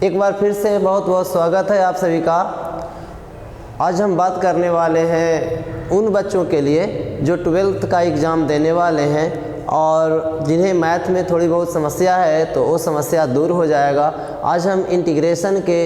एक बार फिर से बहुत बहुत स्वागत है आप सभी का। आज हम बात करने वाले हैं उन बच्चों के लिए जो 12th का एग्ज़ाम देने वाले हैं और जिन्हें मैथ में थोड़ी बहुत समस्या है, तो वो समस्या दूर हो जाएगा। आज हम इंटीग्रेशन के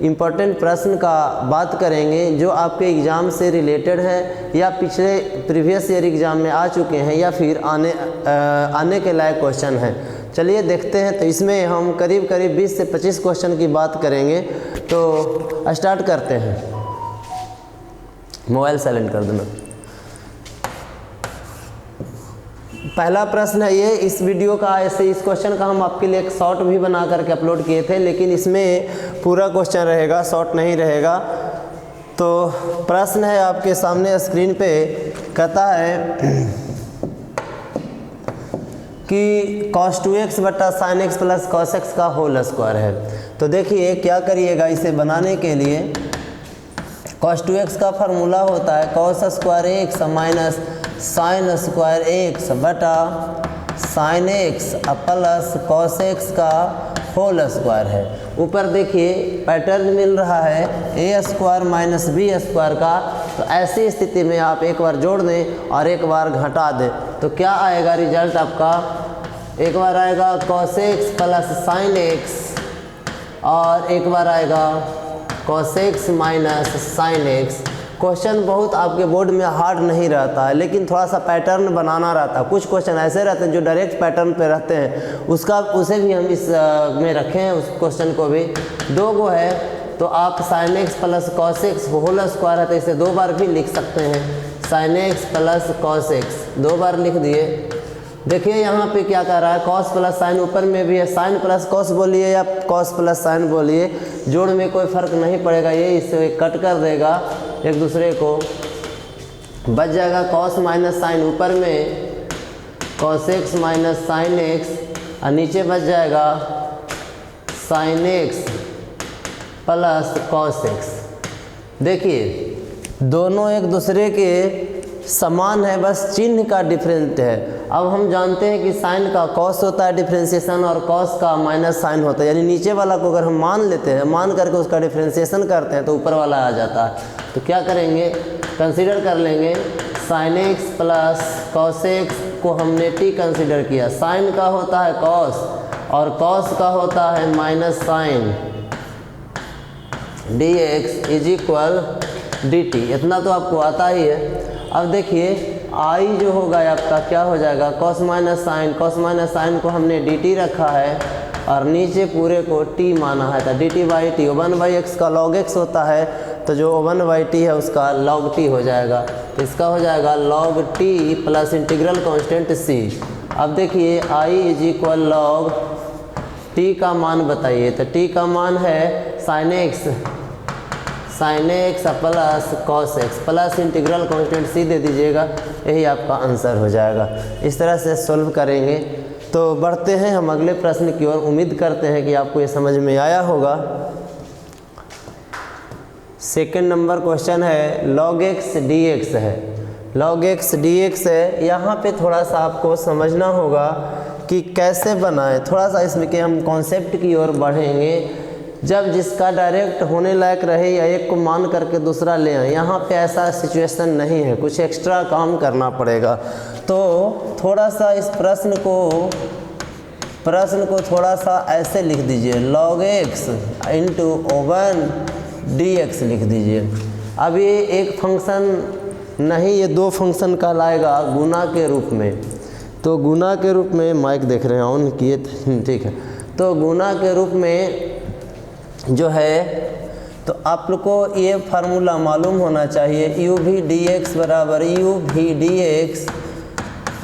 इम्पोर्टेंट प्रश्न का बात करेंगे जो आपके एग्ज़ाम से रिलेटेड है या पिछले प्रीवियस ईयर एग्ज़ाम में आ चुके हैं या फिर आने के लायक क्वेश्चन हैं। चलिए देखते हैं। तो इसमें हम करीब 20 से 25 क्वेश्चन की बात करेंगे। तो स्टार्ट करते हैं। मोबाइल साइलेंट कर देना। पहला प्रश्न है ये। इस वीडियो का ऐसे इस क्वेश्चन का हम आपके लिए एक शॉर्ट भी बना करके अपलोड किए थे, लेकिन इसमें पूरा क्वेश्चन रहेगा, शॉर्ट नहीं रहेगा। तो प्रश्न है आपके सामने स्क्रीन पे, कहता है कि cos 2x बटा sin x plus cos x का होल स्क्वायर है। तो देखिए क्या करिएगा, इसे बनाने के लिए cos 2x का फार्मूला होता है cos square x minus sin square x बटा sin x plus cos x का होल स्क्वायर है। ऊपर देखिए पैटर्न मिल रहा है a square minus b square का। तो ऐसी स्थिति में आप एक बार जोड़ दें और एक बार घटा दें, तो क्या आएगा रिजल्ट आपका? एक बार आएगा cos x plus sin x और एक बार आएगा cos x minus sin x। Question बहुत आपके बोर्ड में हार्ड नहीं रहता है, लेकिन थोड़ा सा पैटर्न बनाना रहता है। कुछ क्वेश्चन ऐसे रहते हैं जो डायरेक्ट पैटर्न पे रहते हैं, उसे भी हम इस में रखे हैं। उस क्वेश्चन को भी दो गो है, तो आप sin x plus cos x whole square है तो इसे दो बार भी लिख सकते हैं। sin x plus cos x दो बार लिख दिए। देखिए यहाँ पे क्या कर रहा है, cos प्लस साइन ऊपर में भी है, sin प्लस cos बोलिए या cos प्लस साइन बोलिए, जोड़ में कोई फर्क नहीं पड़ेगा। ये इसे कट कर देगा एक दूसरे को, बच जाएगा cos माइनस साइन ऊपर में cos x minus sin x और नीचे बच जाएगा sin x plus cos x। देखिए दोनों एक दूसरे के समान है, बस चिन्ह का डिफरेंट है। अब हम जानते हैं कि साइन का cos होता है डिफरेंशिएशन और cos का माइनस साइन होता है, यानी नीचे वाला को अगर हम मान लेते हैं, मान करके उसका डिफरेंशिएशन करते हैं तो ऊपर वाला आ जाता है। तो क्या करेंगे, कंसीडर कर लेंगे sin x plus cos x को हमने t कंसीडर किया। साइन का होता है cos और cos का होता है minus sine dx is equal dt। इतना तो आपको आता ही है। अब देखिए i जो होगा आपका क्या हो जाएगा, cos माइनस साइन को हमने dt रखा है और नीचे पूरे को t माना है, तो dt बाई टी 1/x का log x होता है, तो जो 1/t है उसका log t हो जाएगा। तो इसका हो जाएगा log t plus integral constant c। अब देखिए i is equal log t का मान बताइए, तो t का मान है sin x plus cos x plus integral constant c दे दीजिएगा, यही आपका आंसर हो जाएगा। इस तरह से सॉल्व करेंगे। तो बढ़ते हैं हम अगले प्रश्न की ओर। उम्मीद करते हैं कि आपको ये समझ में आया होगा। सेकंड नंबर क्वेश्चन है log x dx है। log x dx है। यहाँ पे थोड़ा सा आपको समझना होगा कि कैसे बनाएं। थोड़ा सा इसमें के हम कॉन्सेप्ट की ओर बढ़ेंगे। जब जिसका डायरेक्ट होने लायक रहे या एक को मान करके दूसरा ले आए, यहाँ पे ऐसा सिचुएशन नहीं है, कुछ एक्स्ट्रा काम करना पड़ेगा। तो थोड़ा सा इस प्रश्न को थोड़ा सा ऐसे लिख दीजिए, log x इंटू 1 dx लिख दीजिए। अब ये एक फंक्शन नहीं, ये दो फंक्शन कहलाएगा गुना के रूप में। तो गुना के रूप में, माइक देख रहे हैं ऑन किए, ठीक है। तो गुना के रूप में जो है, तो आप लोग को ये फार्मूला मालूम होना चाहिए, u v dx बराबर u v dx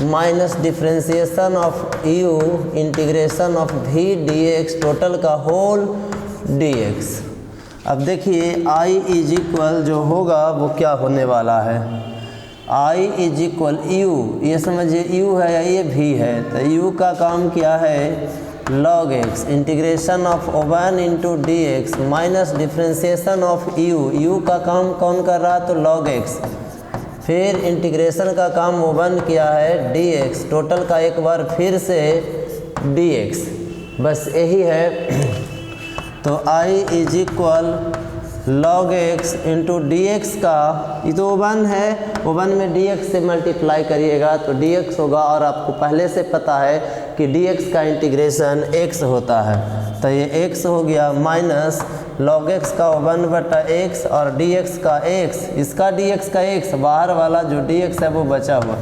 minus differentiation of u integration of v dx total का होल dx। अब देखिए i इज इक्वल जो होगा वो क्या होने वाला है, i इज इक्वल u, ये समझिए u है या ये v है, तो u का काम क्या है log x integration of 1 into D x minus differentiation of u का काम कौन कर रहा है, तो log x, फिर इंटीग्रेशन का काम 1 किया है dx, टोटल का एक बार फिर से dx, बस यही है। तो i is equal log x into D x का, ये तो O1 है, O1 में dx से मल्टीप्लाई करिएगा तो dx होगा, और आपको पहले से पता है कि dx का इंटीग्रेशन x होता है, तो ये x हो गया माइनस log x का O1 बटा x और dx का x, इसका dx का x, बाहर वाला जो dx है वो बचा हुआ,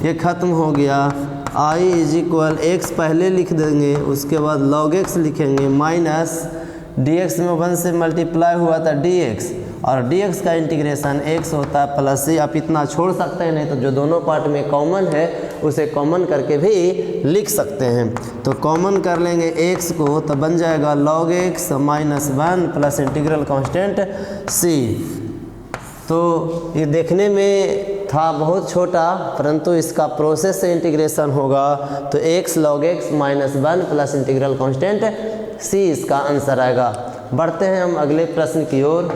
ये ख़त्म हो गया। i इज इक्वल x पहले लिख देंगे, उसके बाद log x लिखेंगे माइनस dx में 1 से मल्टीप्लाई हुआ था dx, और dx का इंटीग्रेशन x होता है प्लस c। आप इतना छोड़ सकते हैं, नहीं तो जो दोनों पार्ट में कॉमन है उसे कॉमन करके भी लिख सकते हैं। तो कॉमन कर लेंगे x को, तो बन जाएगा log x minus 1 plus integral constant c। तो ये देखने में था बहुत छोटा, परंतु इसका प्रोसेस से इंटीग्रेशन होगा तो x log x minus 1 plus integral constant c इसका आंसर आएगा। बढ़ते हैं हम अगले प्रश्न की ओर।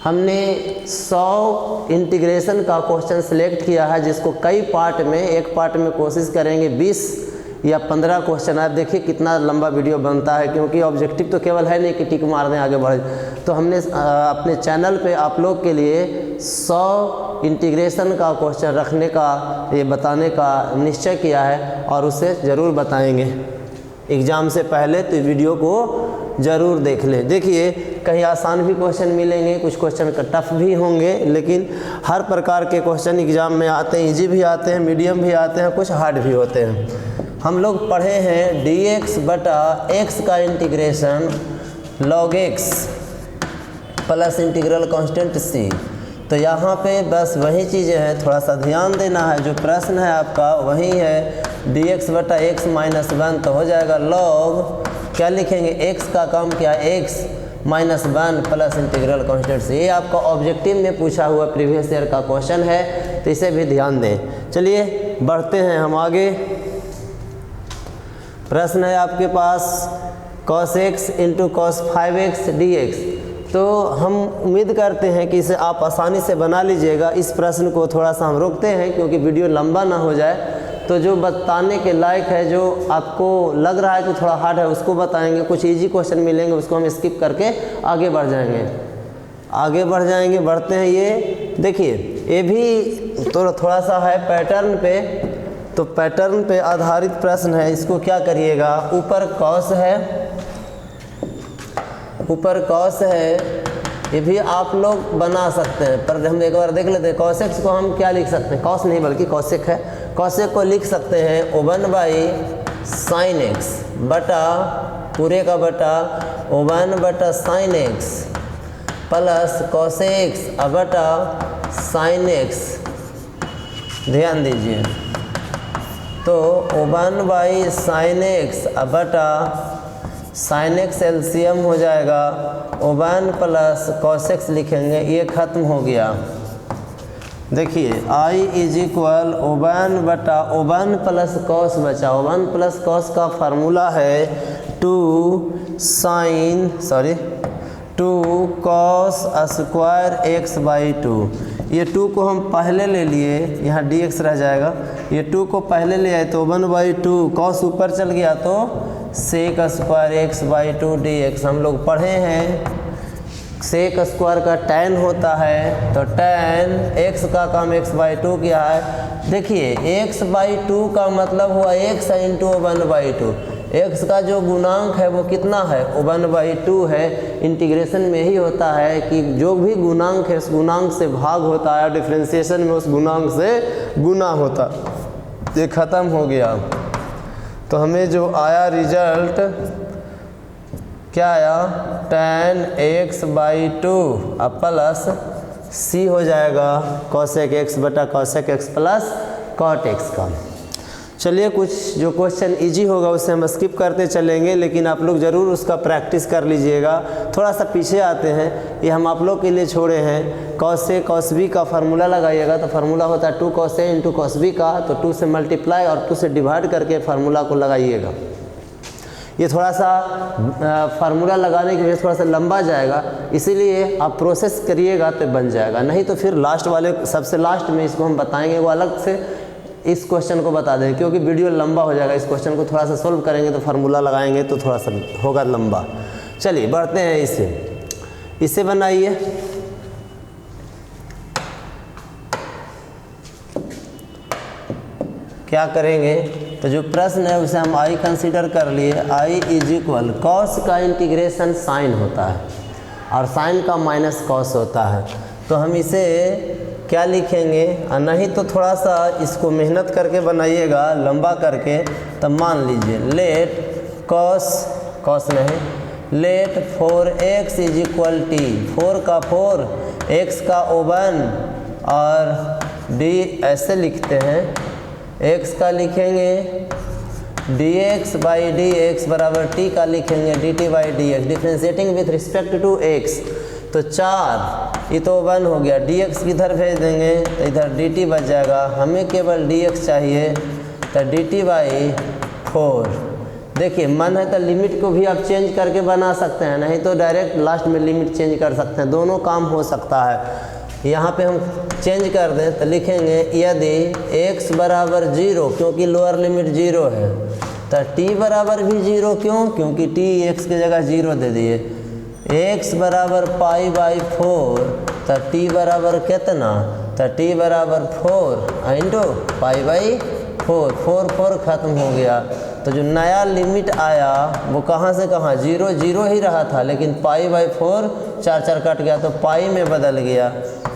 हमने 100 इंटीग्रेशन का क्वेश्चन सिलेक्ट किया है, जिसको कई पार्ट में, एक पार्ट में कोशिश करेंगे 20 या 15 क्वेश्चन। आप देखिए कितना लंबा वीडियो बनता है, क्योंकि ऑब्जेक्टिव तो केवल है नहीं कि टिक मार दें आगे बढ़े। तो हमने अपने चैनल पे आप लोग के लिए 100 इंटीग्रेशन का क्वेश्चन रखने का, ये बताने का निश्चय किया है, और उसे ज़रूर बताएंगे एग्ज़ाम से पहले, तो वीडियो को ज़रूर देख लें। देखिए कहीं आसान भी क्वेश्चन मिलेंगे, कुछ क्वेश्चन टफ भी होंगे, लेकिन हर प्रकार के क्वेश्चन एग्ज़ाम में आते हैं, इजी भी आते हैं, मीडियम भी आते हैं, कुछ हार्ड भी होते हैं। हम लोग पढ़े हैं dx बटा x का integration log x plus integral constant c। तो यहाँ पे बस वही चीज़ें हैं, थोड़ा सा ध्यान देना है। जो प्रश्न है आपका वही है dx बटा x माइनस 1, तो हो जाएगा log, क्या लिखेंगे, x का काम क्या है, x minus 1 plus integral constant से। ये आपका ऑब्जेक्टिव में पूछा हुआ प्रीवियस ईयर का क्वेश्चन है, तो इसे भी ध्यान दें। चलिए बढ़ते हैं हम आगे। प्रश्न है आपके पास cos x into cos 5x dx। तो हम उम्मीद करते हैं कि इसे आप आसानी से बना लीजिएगा। इस प्रश्न को थोड़ा सा हम रोकते हैं क्योंकि वीडियो लंबा ना हो जाए, तो जो बताने के लायक है, जो आपको लग रहा है कि थोड़ा हार्ड है, उसको बताएंगे। कुछ इजी क्वेश्चन मिलेंगे, उसको हम स्किप करके आगे बढ़ जाएंगे। बढ़ते हैं। ये देखिए, ये भी थोड़ा सा है पैटर्न पे, तो पैटर्न पे आधारित प्रश्न है। इसको क्या करिएगा, ऊपर कॉस है, ये भी आप लोग बना सकते हैं, पर हम एक बार देख लेते हैं। cos x को हम क्या लिख सकते हैं, कॉस नहीं बल्कि cosec है। cosec को लिख सकते हैं O1 बाई साइन x बटा पूरे का बटा O1 बटा sign x plus cos x बटा साइन x। ध्यान दीजिए, तो O1 बाई साइन x बटा साइन x एलसीएम हो जाएगा, O1 प्लस cos x लिखेंगे, ये ख़त्म हो गया। देखिए i इज इक्वल O1 बटा O1 प्लस cos बचा। O1 प्लस cos का फार्मूला है 2 cos स्क्वायर x बाई 2। ये 2 को हम पहले ले लिए, यहाँ dx रह जाएगा। ये 2 को पहले ले आए तो 1 बाई 2, cos ऊपर चल गया तो sec square x by 2 dx। हम लोग पढ़े हैं sec स्क्वायर का tan होता है, तो tan x का काम x बाई 2 किया है। देखिए x बाई 2 का मतलब हुआ x इंटू 1 बाई 2। x का जो गुणांक है वो कितना है, 1 बाई 2 है। इंटीग्रेशन में ही होता है कि जो भी गुणांक है उस गुणांक से भाग होता है, डिफरेंशिएशन में उस गुणांक से गुना होता। ये ख़त्म हो गया। तो हमें जो आया रिजल्ट क्या आया, tan x बाई 2 अब प्लस c हो जाएगा cosec x बटा cosec x plus cot x का। चलिए कुछ जो क्वेश्चन इजी होगा उसे हम स्किप करते चलेंगे, लेकिन आप लोग ज़रूर उसका प्रैक्टिस कर लीजिएगा। थोड़ा सा पीछे आते हैं, ये हम आप लोग के लिए छोड़े हैं। cos a cos b का फार्मूला लगाइएगा, तो फार्मूला होता है 2 cos a into cos b का, तो 2 से मल्टीप्लाई और 2 से डिवाइड करके फार्मूला को लगाइएगा। ये थोड़ा सा फार्मूला लगाने के लिए थोड़ा सा लंबा जाएगा, इसीलिए आप प्रोसेस करिएगा तो बन जाएगा। नहीं तो फिर लास्ट वाले, सबसे लास्ट में इसको हम बताएंगे, वो अलग से इस क्वेश्चन को बता दें, क्योंकि वीडियो लंबा हो जाएगा। इस क्वेश्चन को थोड़ा सा सोल्व करेंगे तो फार्मूला लगाएंगे तो थोड़ा सा होगा लंबा। चलिए बढ़ते हैं इसे बनाइए। क्या करेंगे, तो जो प्रश्न है उसे हम आई कंसीडर कर लिए। आई इज इक्वल कॉस का इंटीग्रेशन साइन होता है और साइन का माइनस कॉस होता है। तो हम इसे क्या लिखेंगे, नहीं तो थोड़ा सा इसको मेहनत करके बनाइएगा लंबा करके। तब मान लीजिए लेट कॉस नहीं, let 4x is equal T, 4 का 4, x का 1 और d ऐसे लिखते हैं। x का लिखेंगे dx बाई dx बराबर t का लिखेंगे dt by dx, differentiating with respect to x। तो 4, ये तो 1 हो गया, dx किधर भेज देंगे तो इधर dt बच जाएगा। हमें केवल dx चाहिए, तो dt बाई 4। देखिए मन है तो लिमिट को भी आप चेंज करके बना सकते हैं, नहीं तो डायरेक्ट लास्ट में लिमिट चेंज कर सकते हैं, दोनों काम हो सकता है। यहाँ पे हम चेंज कर दें तो लिखेंगे यदि x बराबर 0, क्योंकि लोअर लिमिट 0 है, तो t बराबर भी 0, क्यों, क्योंकि t x की जगह 0 दे दिए। x बराबर पाई बाई 4, तो t बराबर कितना, तो t बराबर 4 इंटू पाई बाई 4, 4 खत्म हो गया। तो जो नया लिमिट आया वो कहाँ से कहाँ, 0 0 ही रहा था, लेकिन पाई बाई 4 4 कट गया तो पाई में बदल गया।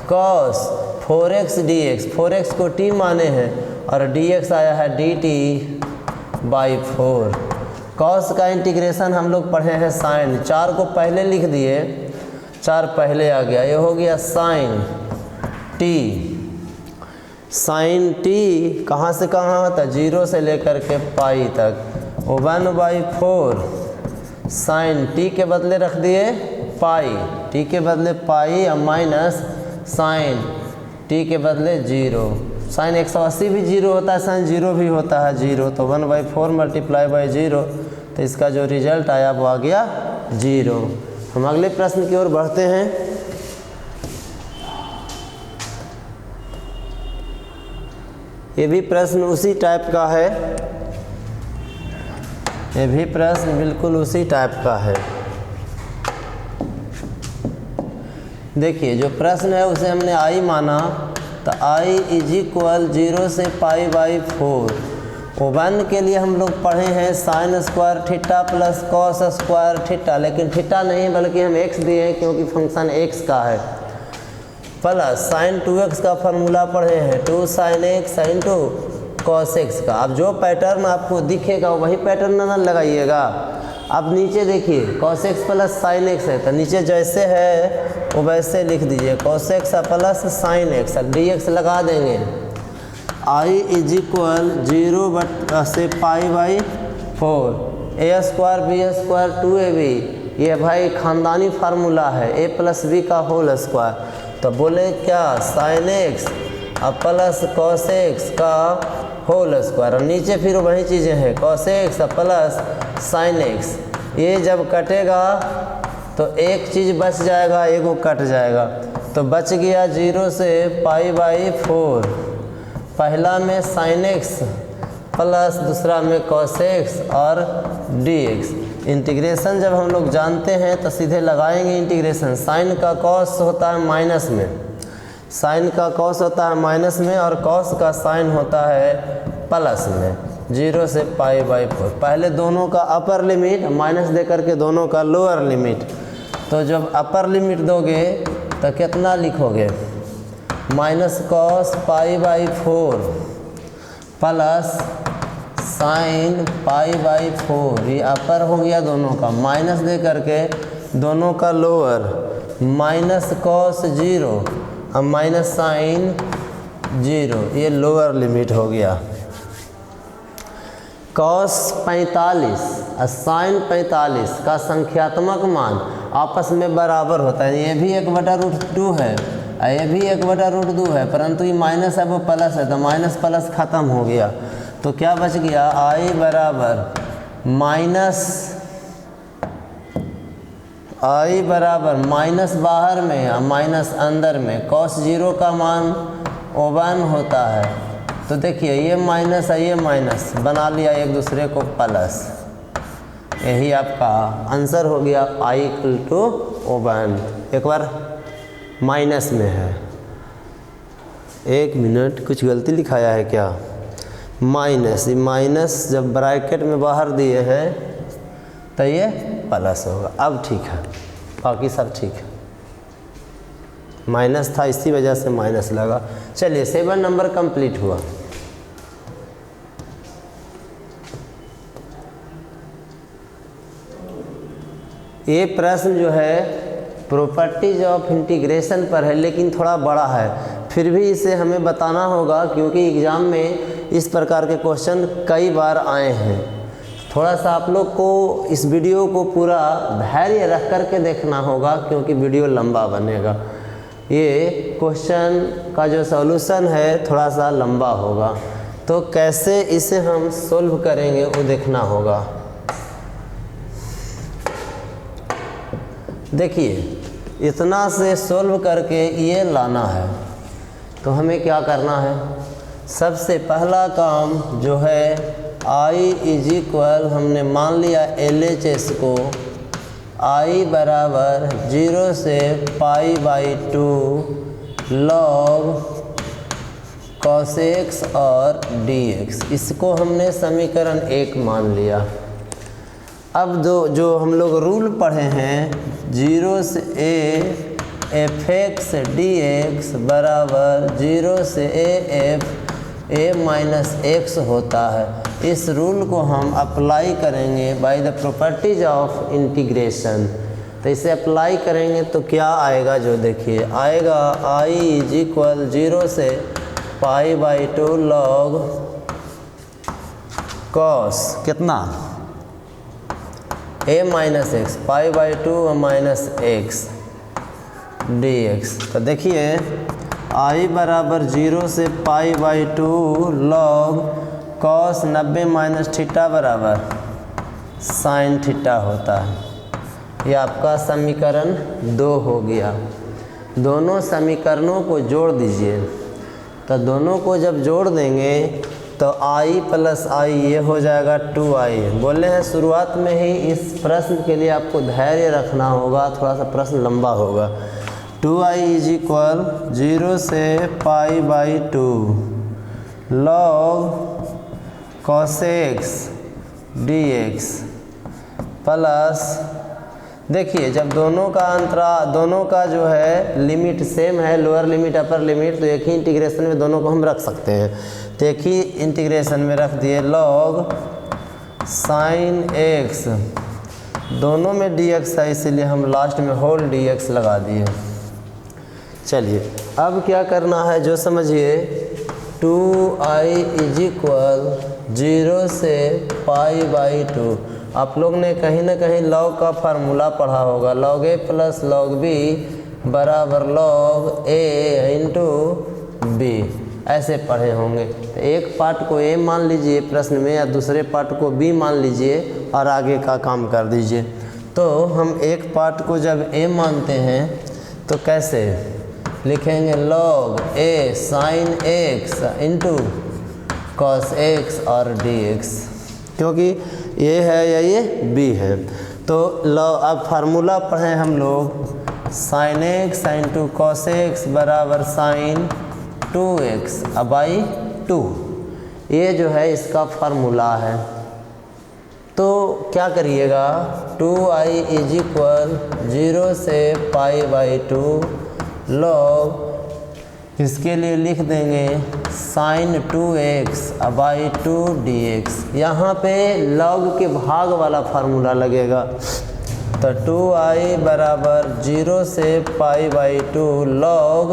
कॉस 4x dx, 4x को t माने हैं और dx आया है dt बाई 4। कॉस का इंटीग्रेशन हम लोग पढ़े हैं साइन, 4 को पहले लिख दिए, 4 पहले आ गया, ये हो गया साइन t। साइन t कहाँ से कहाँ था, 0 से लेकर के पाई तक, 1/4 साइन t के बदले रख दिए पाई, t के बदले पाई और माइनस साइन t के बदले 0। साइन 180 भी 0 होता है, साइन 0 भी होता है 0, तो 1/4 मल्टीप्लाई बाई 0, तो इसका जो रिजल्ट आया वो आ गया 0। हम अगले प्रश्न की ओर बढ़ते हैं। ये भी प्रश्न उसी टाइप का है, ये भी प्रश्न बिल्कुल उसी टाइप का है। देखिए जो प्रश्न है उसे हमने आई माना, तो आई इज इक्वल 0 से पाई बाई 4। 1 के लिए हम लोग पढ़े हैं sine square theta plus cos square theta, लेकिन थीटा नहीं बल्कि हम x दिए हैं क्योंकि फंक्शन x का है, प्लस साइन 2x का फार्मूला पढ़े हैं 2 sine x into cos x का। अब जो पैटर्न आपको दिखेगा वही पैटर्न ना लगाइएगा। अब नीचे देखिए cos x plus sine x है, तो नीचे जैसे है वो वैसे लिख दीजिए, cos x plus sine x, dx लगा देंगे। आई इज इक्वल 0 से pi by 4, a square B square 2ab, ये भाई खानदानी फार्मूला है, a प्लस बी का होल स्क्वायर। तो बोले क्या, साइन x और प्लस कॉस x का होल स्क्वायर, और नीचे फिर वही चीज़ें हैं cos x plus sine x। ये जब कटेगा तो एक चीज़ बच जाएगा, एक वो कट जाएगा, तो बच गया 0 से पाई बाई 4। पहला में साइन x प्लस दूसरा में कॉस x और dx। इंटीग्रेशन जब हम लोग जानते हैं तो सीधे लगाएंगे इंटीग्रेशन। साइन का कॉस होता है माइनस में, साइन का कॉस होता है माइनस में और कॉस का साइन होता है प्लस में, 0 से पाई बाई 4। पहले दोनों का अपर लिमिट माइनस दे करके दोनों का लोअर लिमिट, तो जब अपर लिमिट दोगे तो कितना लिखोगे, minus cos pi by 4 plus sine pi by 4, ये अपर हो गया दोनों का, माइनस दे करके दोनों का लोअर, माइनस कॉस 0 और माइनस साइन 0, ये लोअर लिमिट हो गया। कॉस 45 और साइन 45 का संख्यात्मक मान आपस में बराबर होता है। ये भी 1/√2 है और ये भी 1/√2 है, परंतु ये माइनस है वो प्लस है, तो माइनस प्लस ख़त्म हो गया। तो क्या बच गया, आई बराबर माइनस बाहर में और माइनस अंदर में, कॉस 0 का मान 1 होता है। तो देखिए ये माइनस है ये माइनस, बना लिया एक दूसरे को प्लस, यही आपका आंसर हो गया i = 1। एक बार माइनस में है, 1 मिनट, कुछ गलती लिखाया है क्या? माइनस, ये माइनस जब ब्रैकेट में बाहर दिए हैं तो ये प्लस होगा। अब ठीक है, बाकी सब ठीक है। माइनस था इसी वजह से माइनस लगा। चलिए 7 नंबर कंप्लीट हुआ। ये प्रश्न जो है प्रॉपर्टीज ऑफ इंटीग्रेशन पर है, लेकिन थोड़ा बड़ा है, फिर भी इसे हमें बताना होगा क्योंकि एग्ज़ाम में इस प्रकार के क्वेश्चन कई बार आए हैं। थोड़ा सा आप लोग को इस वीडियो को पूरा धैर्य रख कर के देखना होगा क्योंकि वीडियो लंबा बनेगा। ये क्वेश्चन का जो सॉल्यूशन है थोड़ा सा लंबा होगा, तो कैसे इसे हम सोल्व करेंगे वो देखना होगा। देखिए, इतना से सोल्व करके ये लाना है, तो हमें क्या करना है? सबसे पहला काम जो है i हमने मान लिया LHS को i बराबर 0 से π/2 log cos x और dx, इसको हमने समीकरण 1 मान लिया। अब जो हम लोग रूल पढ़े हैं 0 से a fx dx बराबर 0 से a x होता है। इस रूल को हम अप्लाई करेंगे by the properties of integration. तो इसे अप्लाई करेंगे तो क्या आएगा? जो देखिए आएगा i = 0 से π/2 log cos कितना a-x π/2 माइनस x dx। तो देखिए i बराबर 0 से π/2 log cos 90 माइनस थीटा बराबर sin थीटा होता है। ये आपका समीकरण 2 हो गया। दोनों समीकरणों को जोड़ दीजिए। तो दोनों को जब जोड़ देंगे तो i + i ये हो जाएगा 2i। बोले हैं शुरुआत में ही इस प्रश्न के लिए आपको धैर्य रखना होगा, थोड़ा सा प्रश्न लंबा होगा। 2i = 0 से π/2 log cos x dx plus, देखिए जब दोनों का जो है लिमिट सेम है, लोअर लिमिट अपर लिमिट, तो एक ही इंटीग्रेशन में दोनों को हम रख सकते हैं। तो एक ही इंटीग्रेशन में रख दिए log sin x, दोनों में dx है इसीलिए हम लास्ट में होल dx लगा दिए। चलिए अब क्या करना है जो समझिए। 2i = 0 से π/2। आप लोग ने कहीं ना कहीं log का फार्मूला पढ़ा होगा, log a + log b बराबर log a × b, ऐसे पढ़े होंगे। तो एक पार्ट को a मान लीजिए प्रश्न में, या दूसरे पार्ट को b मान लीजिए और आगे का काम कर दीजिए। तो हम एक पार्ट को जब a मानते हैं तो कैसे लिखेंगे? log a sin x × cos x और dx, क्योंकि ये है या ये b है। तो अब फार्मूला पढ़ें हम लोग, sin x × cos x बराबर sin 2x /2, ये जो है इसका फार्मूला है। तो क्या करिएगा? 2i = 0 से π/2 log, इसके लिए लिख देंगे sin 2x /2 dx। यहाँ पे log के भाग वाला फार्मूला लगेगा। तो 2i बराबर 0 से π/2 log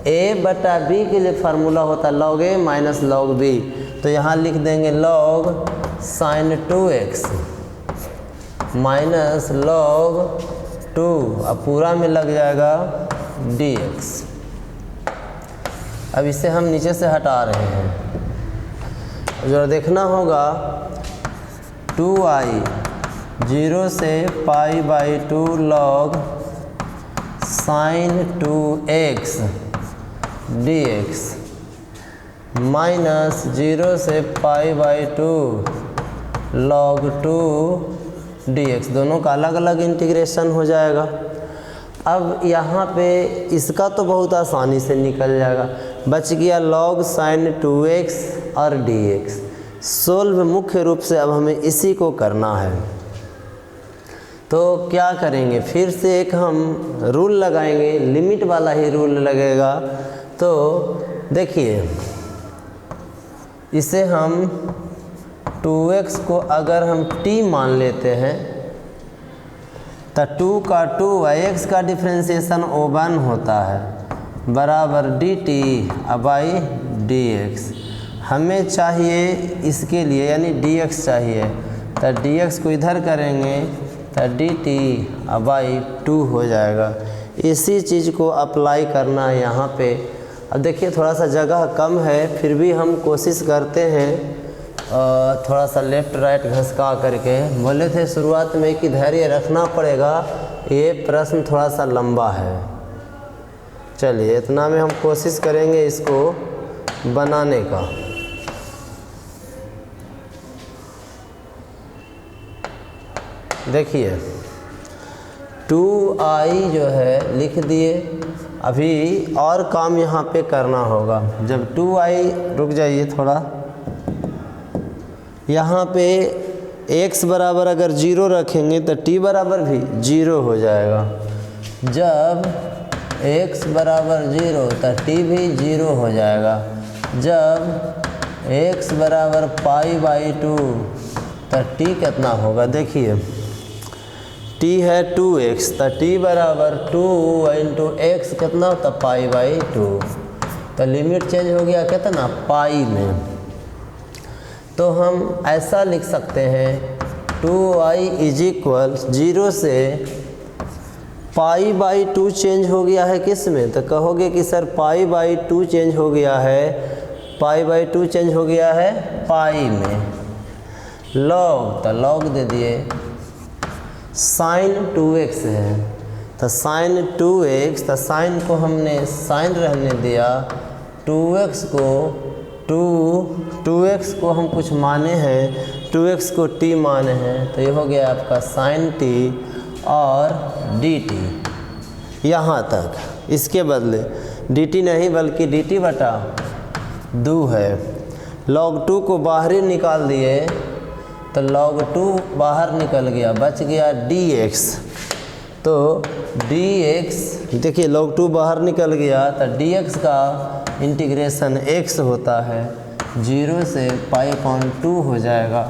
a/b के लिए फार्मूला होता है log a minus log b। तो यहाँ लिख देंगे log sin 2x minus log 2, अब पूरा में लग जाएगा dx। अब इसे हम नीचे से हटा रहे हैं। जो देखना होगा 2i 0 से π/2 log sin 2x dx minus 0 से π/2 log 2 dx, दोनों का अलग अलग इंटीग्रेशन हो जाएगा। अब यहाँ पे इसका तो बहुत आसानी से निकल जाएगा, बच गया log sin 2x और dx। सोल्व मुख्य रूप से अब हमें इसी को करना है। तो क्या करेंगे, फिर से एक हम रूल लगाएंगे, लिमिट वाला ही रूल लगेगा। तो देखिए इसे हम 2x को अगर हम t मान लेते हैं तो 2 का 2x का डिफ्रेंशिएशन O1 होता है बराबर dt बाई dx। हमें चाहिए इसके लिए यानी dx चाहिए, तो dx को इधर करेंगे तो dt बाई 2 हो जाएगा। इसी चीज़ को अप्लाई करना है यहाँ पे। अब देखिए थोड़ा सा जगह कम है, फिर भी हम कोशिश करते हैं थोड़ा सा लेफ़्ट राइट घसका करके। बोले थे शुरुआत में कि धैर्य रखना पड़ेगा, ये प्रश्न थोड़ा सा लंबा है। चलिए इतना में हम कोशिश करेंगे इसको बनाने का। देखिए 2i जो है लिख दिए, अभी और काम यहाँ पे करना होगा। जब 2i, रुक जाइए थोड़ा, यहाँ पे x बराबर अगर 0 रखेंगे तो t बराबर भी 0 हो जाएगा। जब x बराबर 0 तो t भी 0 हो जाएगा। जब x बराबर पाई बाई 2 तो t कितना होगा, देखिए t है 2x तो t बराबर 2 इंटू एक्स कितना होता पाई बाई 2। तो लिमिट चेंज हो गया कितना, पाई में। तो हम ऐसा लिख सकते हैं 2i इज इक्वल 0 से पाई बाई 2 चेंज हो गया है किस में, तो कहोगे कि सर पाई बाई 2 चेंज हो गया है, पाई बाई 2 चेंज हो गया है पाई में। लॉग, तो लॉग दे दिए। साइन 2x है तो साइन 2x, तो साइन को हमने साइन रहने दिया, 2x को हम कुछ माने हैं, 2x को t माने हैं, तो ये हो गया आपका साइन t और dt यहाँ तक। इसके बदले dt नहीं बल्कि dt बटा 2 है। log 2 को बाहर ही निकाल दिए तो log 2 बाहर निकल गया, बच गया dx। तो dx, देखिए log 2 बाहर निकल गया तो dx का इंटीग्रेशन x होता है, 0 से पाई अपॉन 2 हो जाएगा।